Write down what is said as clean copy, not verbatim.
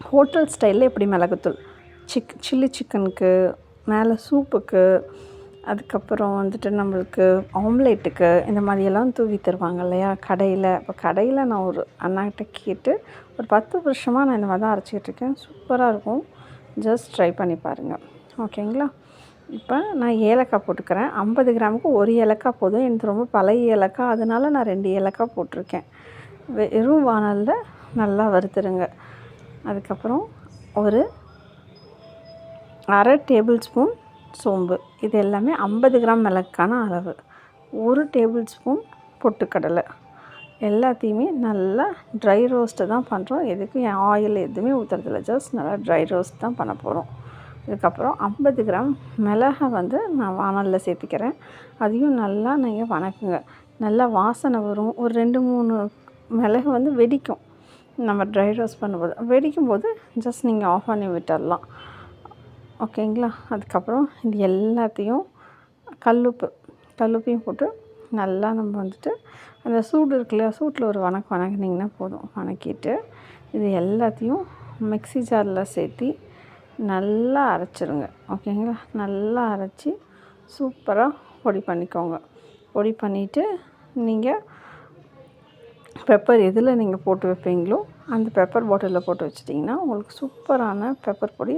Hotel ஸ்டைலில் எப்படி மிளகுத்தூள் சில்லி சிக்கனுக்கு, மேலே சூப்புக்கு, அதுக்கப்புறம் வந்துட்டு நம்மளுக்கு ஆம்லேட்டுக்கு இந்த மாதிரியெல்லாம் தூவி தருவாங்க இல்லையா கடையில். இப்போ கடையில் நான் ஒரு அண்ணாக்கிட்ட கேட்டு ஒரு 10 வருஷமாக நான் இந்த மாதிரி தான் அரைச்சிக்கிட்ருக்கேன். சூப்பராக இருக்கும். ஜஸ்ட் ட்ரை பண்ணி பாருங்கள். ஓகேங்களா? இப்போ நான் ஏலக்காய் போட்டுக்கிறேன். 50 கிராமுக்கு 1 ஏலக்காய் போதும். எனக்கு ரொம்ப பழைய ஏலக்காய், அதனால் நான் 2 ஏலக்காய் போட்டிருக்கேன். வெறும் வானலில் நல்லா வறுத்துருங்க. அதுக்கப்புறம் ஒரு அரை டேபிள் ஸ்பூன் சோம்பு. இது எல்லாமே 50 கிராம் மிளகுக்கான அளவு. 1 டேபிள் ஸ்பூன் பொட்டுக்கடலை. எல்லாத்தையுமே நல்லா ட்ரை ரோஸ்ட்டு தான் பண்ணுறோம். எதுக்கும் ஆயில் எதுவுமே ஊற்றுறதில்ல. ஜஸ்ட் நல்லா ட்ரை ரோஸ்ட் தான் பண்ண போகிறோம். இதுக்கப்புறம் 50 கிராம் மிளகை வந்து நான் வானலில் சேர்த்திக்கிறேன். அதையும் நல்லா நீங்கள் வணக்குங்க. நல்லா வாசனை வரும். ஒரு 2-3 மிளகு வந்து வெடிக்கும். நம்ம ட்ரை ரோஸ்ட் பண்ணும்போது வெடிக்கும்போது ஜஸ்ட் நீங்கள் ஆஃப் பண்ணி விட்டுடலாம். ஓகேங்களா? அதுக்கப்புறம் இது எல்லாத்தையும் கல்லுப்பையும் போட்டு நல்லா நம்ம வந்துட்டு அந்த சூடு இருக்குல்லையா, சூட்டில் ஒரு வணக்கினீங்கன்னா போதும். வணக்கிட்டு இது எல்லாத்தையும் மிக்ஸி ஜாரில் சேர்த்தி நல்லா அரைச்சிருங்க. ஓகேங்களா? நல்லா அரைச்சி சூப்பராக பொடி பண்ணிக்கோங்க. பொடி பண்ணிவிட்டு நீங்கள் பெப்பர் எதில் நீங்கள் போட்டு வைப்பீங்களோ அந்த பெப்பர் பாட்டிலில் போட்டு வச்சிட்டிங்கன்னா உங்களுக்கு சூப்பரான பெப்பர் பொடி